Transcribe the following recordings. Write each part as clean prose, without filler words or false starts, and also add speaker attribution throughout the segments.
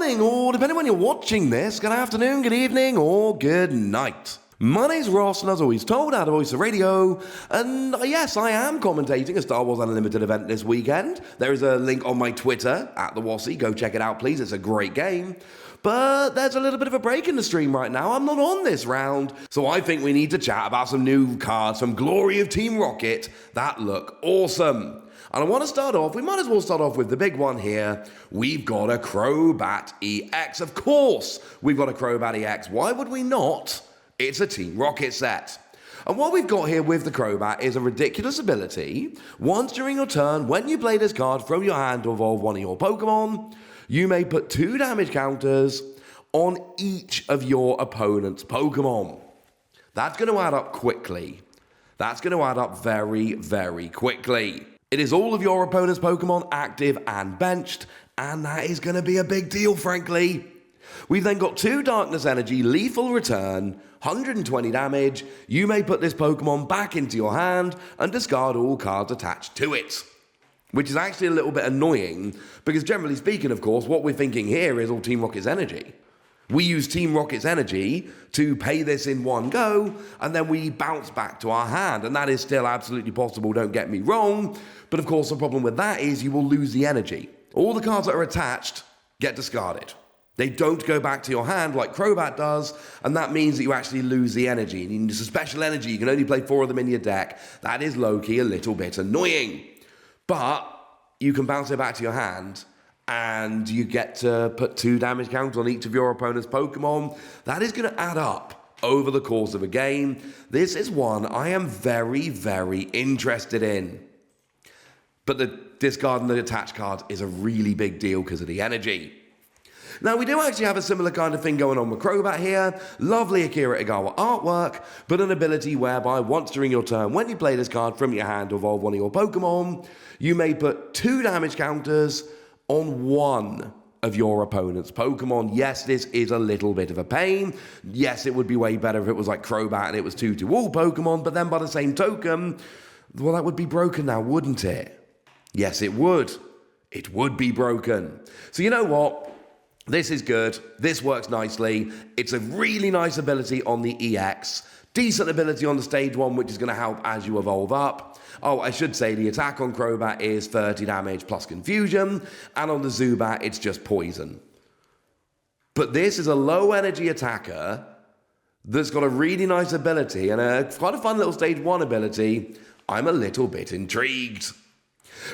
Speaker 1: morning, or depending when you're watching this, good afternoon, good evening, or good night. My name's Ross, and as always told, out of Voice of Radio, and yes, I am commentating a Star Wars Unlimited event this weekend. There is a link on my Twitter, @TheWassy, go check it out please, it's a great game. But there's a little bit of a break in the stream right now, I'm not on this round, so I think we need to chat about some new cards from Glory of Team Rocket that look awesome. And I want to start off, we might as well start off with the big one here. We've got a Crobat EX. Of course, we've got a Crobat EX. Why would we not? It's a Team Rocket set. And what we've got here with the Crobat is a ridiculous ability. Once during your turn, when you play this card from your hand to evolve one of your Pokemon, you may put 2 damage counters on each of your opponent's Pokemon. That's going to add up quickly. That's going to add up very, very quickly. It is all of your opponent's Pokemon active and benched, and that is going to be a big deal, frankly. We've then got 2 Darkness Energy, Lethal Return, 120 damage. You may put this Pokemon back into your hand and discard all cards attached to it. Which is actually a little bit annoying, because generally speaking, of course, what we're thinking here is all Team Rocket's energy. We use Team Rocket's energy to pay this in one go, and then we bounce back to our hand, and that is still absolutely possible, don't get me wrong, but of course the problem with that is you will lose the energy. All the cards that are attached get discarded. They don't go back to your hand like Crobat does, and that means that you actually lose the energy. And it's a special energy, you can only play 4 of them in your deck. That is low-key a little bit annoying. But you can bounce it back to your hand, and you get to put 2 damage counters on each of your opponent's Pokemon. That is going to add up over the course of a game. This is one I am very, very interested in. But the discarding the attached card is a really big deal because of the energy. Now, we do actually have a similar kind of thing going on with Crobat here. Lovely Akira Igawa artwork, but an ability whereby once during your turn, when you play this card from your hand to evolve one of your Pokemon, you may put 2 damage counters on one of your opponent's Pokemon. Yes, this is a little bit of a pain. Yes, it would be way better if it was like Crobat and it was 2 to all Pokemon, but then by the same token, well, that would be broken now, wouldn't it? Yes, it would. It would be broken. So you know what? This is good. This works nicely. It's a really nice ability on the EX. Decent ability on the stage 1, which is going to help as you evolve up. Oh, I should say the attack on Crobat is 30 damage plus confusion, and on the Zubat, it's just poison. But this is a low energy attacker that's got a really nice ability and a quite a fun little stage 1 ability. I'm a little bit intrigued.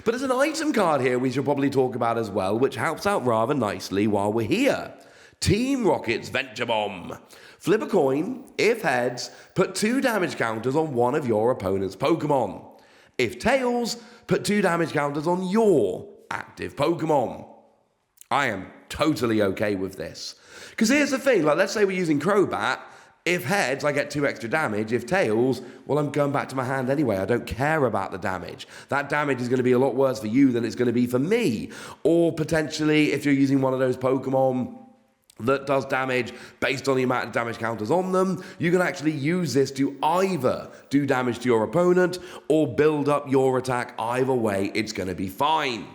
Speaker 1: But there's an item card here we should probably talk about as well, which helps out rather nicely while we're here. Team Rocket's Venture Bomb. Flip a coin. If heads, put 2 damage counters on one of your opponent's Pokemon. If tails, put 2 damage counters on your active Pokemon. I am totally okay with this. Because here's the thing, like let's say we're using Crobat. If heads, I get 2 extra damage. If tails, well, I'm going back to my hand anyway. I don't care about the damage. That damage is going to be a lot worse for you than it's going to be for me. Or potentially, if you're using one of those Pokemon that does damage based on the amount of damage counters on them, you can actually use this to either do damage to your opponent or build up your attack. Either way, it's going to be fine.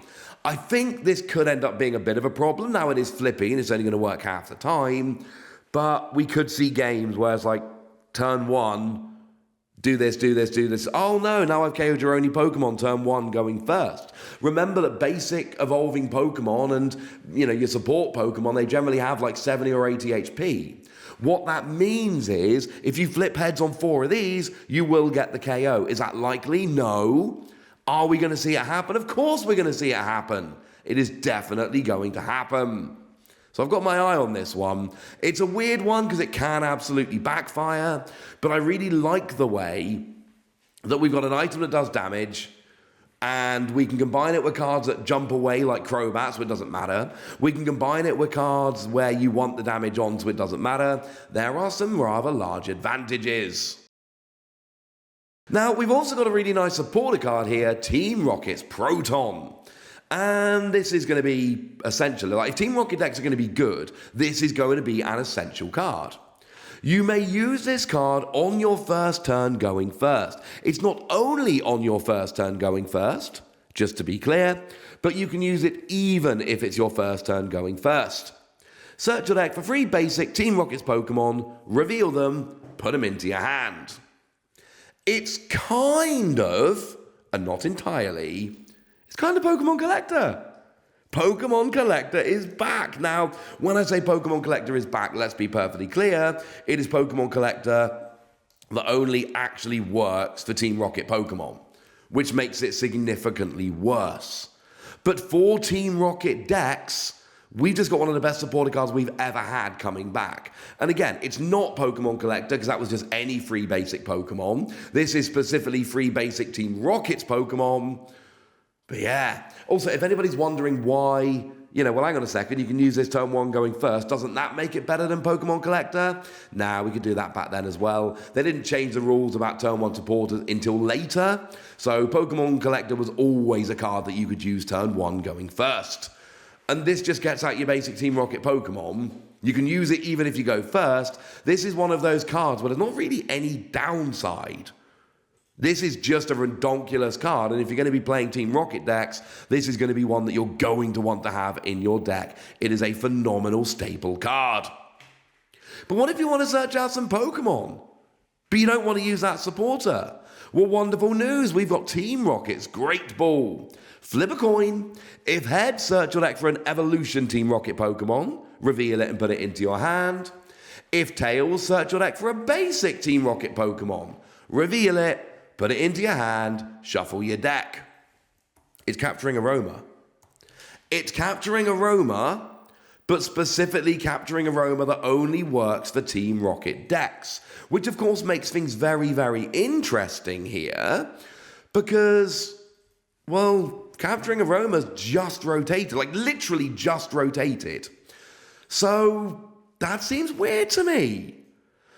Speaker 1: I think this could end up being a bit of a problem. Now it is flippy and it's only going to work half the time. But we could see games where it's like, turn 1, do this, do this, do this. Oh no, now I've KO'd your only Pokemon, turn 1 going first. Remember that basic evolving Pokemon and, your support Pokemon, they generally have like 70 or 80 HP. What that means is, if you flip heads on 4 of these, you will get the KO. Is that likely? No. Are we going to see it happen? Of course we're going to see it happen. It is definitely going to happen. So I've got my eye on this one. It's a weird one because it can absolutely backfire, but I really like the way that we've got an item that does damage, and we can combine it with cards that jump away like Crobat, so it doesn't matter. We can combine it with cards where you want the damage on, so it doesn't matter. There are some rather large advantages. Now, we've also got a really nice supporter card here, Team Rocket's Proton. And this is going to be essential. Like, if Team Rocket decks are going to be good, this is going to be an essential card. You may use this card on your first turn going first. It's not only on your first turn going first, just to be clear, but you can use it even if it's your first turn going first. Search your deck for 3 basic Team Rocket's Pokemon, reveal them, put them into your hand. It's kind of, and not entirely, it's kind of Pokemon Collector. Pokemon Collector is back. Now, when I say Pokemon Collector is back, let's be perfectly clear. It is Pokemon Collector that only actually works for Team Rocket Pokemon, which makes it significantly worse. But for Team Rocket decks, we just got one of the best supporter cards we've ever had coming back. And again, it's not Pokemon Collector, because that was just any free basic Pokemon. This is specifically free basic Team Rocket's Pokemon. But yeah. Also, if anybody's wondering why, well, hang on a second, you can use this turn 1 going first. Doesn't that make it better than Pokemon Collector? Nah, we could do that back then as well. They didn't change the rules about turn 1 supporters until later. So Pokemon Collector was always a card that you could use turn 1 going first. And this just gets out your basic Team Rocket Pokemon. You can use it even if you go first. This is one of those cards where there's not really any downside. This is just a redonkulous card, and if you're going to be playing Team Rocket decks, this is going to be one that you're going to want to have in your deck. It is a phenomenal staple card. But what if you want to search out some Pokemon, but you don't want to use that supporter? Well, wonderful news. We've got Team Rocket's Great Ball. Flip a coin. If head, search your deck for an Evolution Team Rocket Pokemon, reveal it and put it into your hand. If tails, search your deck for a basic Team Rocket Pokemon, reveal it, put it into your hand, shuffle your deck. It's capturing Aroma. It's capturing Aroma, but specifically capturing Aroma that only works for Team Rocket decks, which of course makes things very, very interesting here, because, well, capturing Aroma's just rotated, like literally just rotated. So that seems weird to me.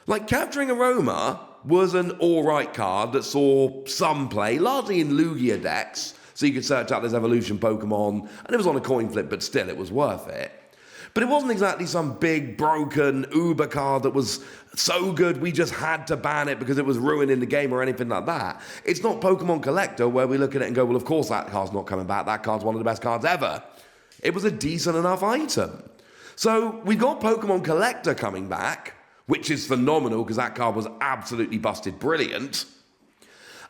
Speaker 1: Like, capturing Aroma was an alright card that saw some play, largely in Lugia decks, so you could search out this evolution Pokemon, and it was on a coin flip, but still, it was worth it. But it wasn't exactly some big, broken Uber card that was so good we just had to ban it because it was ruining the game or anything like that. It's not Pokemon Collector where we look at it and go, well, of course that card's not coming back, that card's one of the best cards ever. It was a decent enough item. So we've got Pokemon Collector coming back, which is phenomenal because that card was absolutely busted brilliant.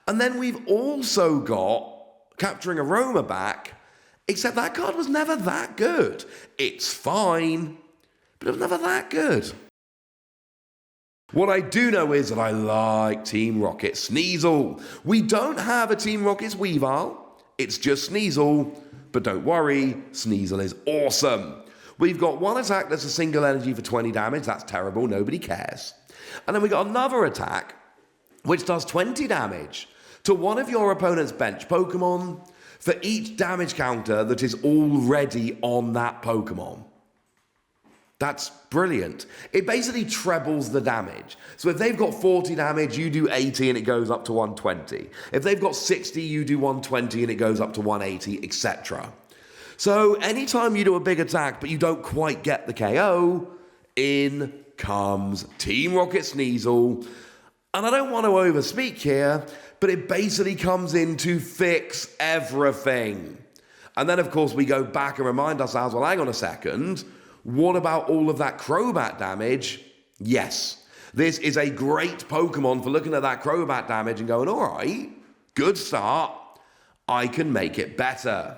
Speaker 1: And then we've also got Capturing Aroma back, except that card was never that good. It's fine, but it was never that good. What I do know is that I like Team Rocket Sneasel. We don't have a Team Rocket's Weavile, it's just Sneasel, but don't worry, Sneasel is awesome. We've got one attack that's a single energy for 20 damage. That's terrible. Nobody cares. And then we got another attack which does 20 damage to one of your opponent's bench Pokemon for each damage counter that is already on that Pokemon. That's brilliant. It basically trebles the damage. So if they've got 40 damage, you do 80 and it goes up to 120. If they've got 60, you do 120 and it goes up to 180, etc. So anytime you do a big attack but you don't quite get the KO, in comes Team Rocket Sneasel. And I don't want to overspeak here, but it basically comes in to fix everything. And then, of course, we go back and remind ourselves, well, hang on a second, what about all of that Crobat damage? Yes, this is a great Pokemon for looking at that Crobat damage and going, all right, good start, I can make it better.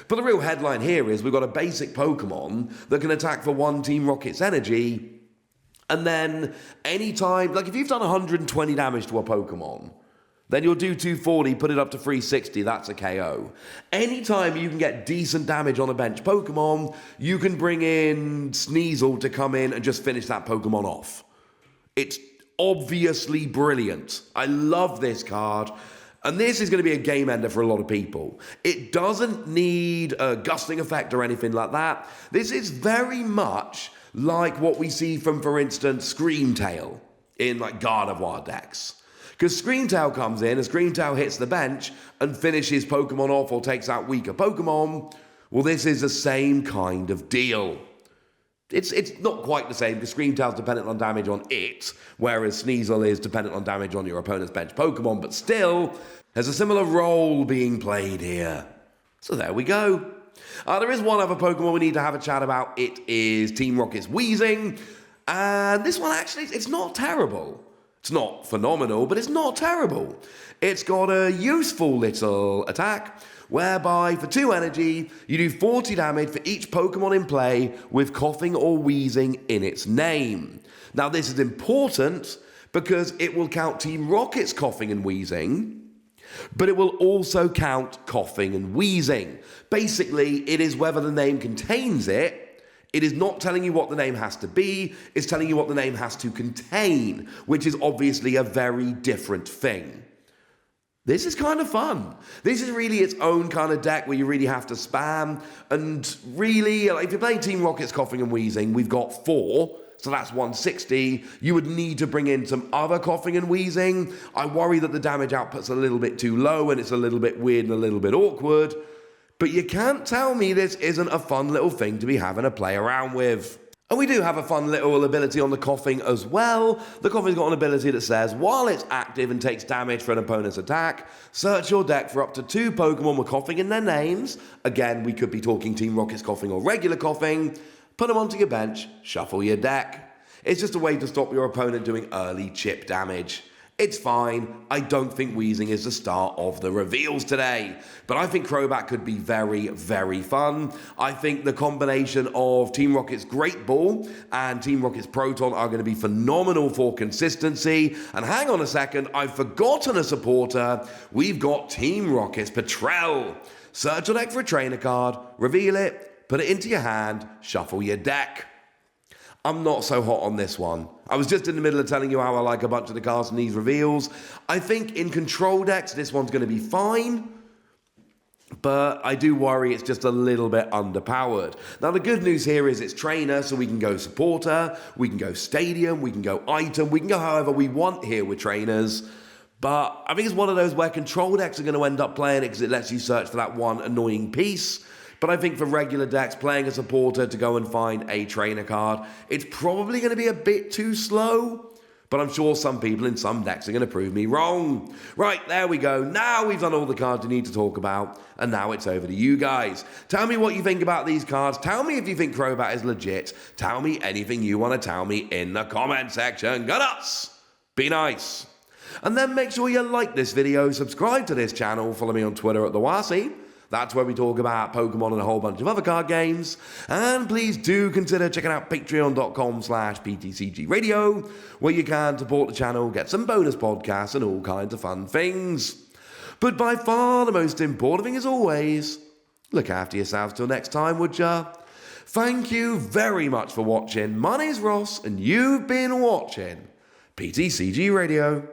Speaker 1: But the real headline here is we've got a basic Pokemon that can attack for 1 Team Rocket's energy, and then anytime, like if you've done 120 damage to a Pokemon, then you'll do 240, put it up to 360, that's a KO. Anytime you can get decent damage on a bench Pokemon, you can bring in Sneasel to come in and just finish that Pokemon off. It's obviously brilliant. I love this card. And this is going to be a game ender for a lot of people. It doesn't need a gusting effect or anything like that. This is very much like what we see from, for instance, Screamtail in like Gardevoir decks. Because Screamtail comes in, and Screamtail hits the bench and finishes Pokemon off or takes out weaker Pokemon. Well, this is the same kind of deal. It's not quite the same because Screamtail's dependent on damage on it, whereas Sneasel is dependent on damage on your opponent's bench Pokemon, but still, there's a similar role being played here. So there we go. There is one other Pokemon we need to have a chat about. It is Team Rocket's Weezing. And this one actually, it's not terrible. It's not phenomenal, but it's not terrible. It's got a useful little attack whereby for 2 energy, you do 40 damage for each Pokemon in play with coughing or wheezing in its name. Now this is important because it will count Team Rocket's coughing and wheezing, but it will also count coughing and wheezing. Basically, it is whether the name contains it. It is not telling you what the name has to be, it's telling you what the name has to contain, which is obviously a very different thing. This is kind of fun. This is really its own kind of deck where you really have to spam. And really, if you're playing Team Rocket's coughing and wheezing, we've got 4. So that's 160. You would need to bring in some other coughing and wheezing. I worry that the damage output's a little bit too low and it's a little bit weird and a little bit awkward. But you can't tell me this isn't a fun little thing to be having to play around with. And we do have a fun little ability on the coughing as well. The coughing's got an ability that says, while it's active and takes damage for an opponent's attack, search your deck for up to 2 Pokemon with coughing in their names. Again, we could be talking Team Rocket's coughing or regular coughing. Put them onto your bench, shuffle your deck. It's just a way to stop your opponent doing early chip damage. It's fine. I don't think Weezing is the star of the reveals today. But I think Crobat could be very, very fun. I think the combination of Team Rocket's Great Ball and Team Rocket's Proton are going to be phenomenal for consistency. And hang on a second, I've forgotten a supporter. We've got Team Rocket's Petrel. Search your deck for a trainer card, reveal it, put it into your hand, shuffle your deck. I'm not so hot on this one. I was just in the middle of telling you how I like a bunch of the cards in these reveals. I think in control decks, this one's going to be fine. But I do worry it's just a little bit underpowered. Now, the good news here is it's trainer, so we can go supporter, we can go stadium, we can go item, we can go however we want here with trainers. But I think it's one of those where control decks are going to end up playing it because it lets you search for that one annoying piece. But I think for regular decks, playing a supporter to go and find a trainer card, it's probably going to be a bit too slow. But I'm sure some people in some decks are going to prove me wrong. Right, there we go. Now we've done all the cards we need to talk about. And now it's over to you guys. Tell me what you think about these cards. Tell me if you think Crobat is legit. Tell me anything you want to tell me in the comment section. Go nuts! Be nice. And then make sure you like this video, subscribe to this channel, follow me on Twitter at the Wasi. That's where we talk about Pokemon and a whole bunch of other card games. And please do consider checking out patreon.com/PTCG Radio, where you can support the channel, get some bonus podcasts and all kinds of fun things. But by far the most important thing as always, look after yourselves till next time, would ya? Thank you very much for watching. My name's Ross, and you've been watching PTCG Radio.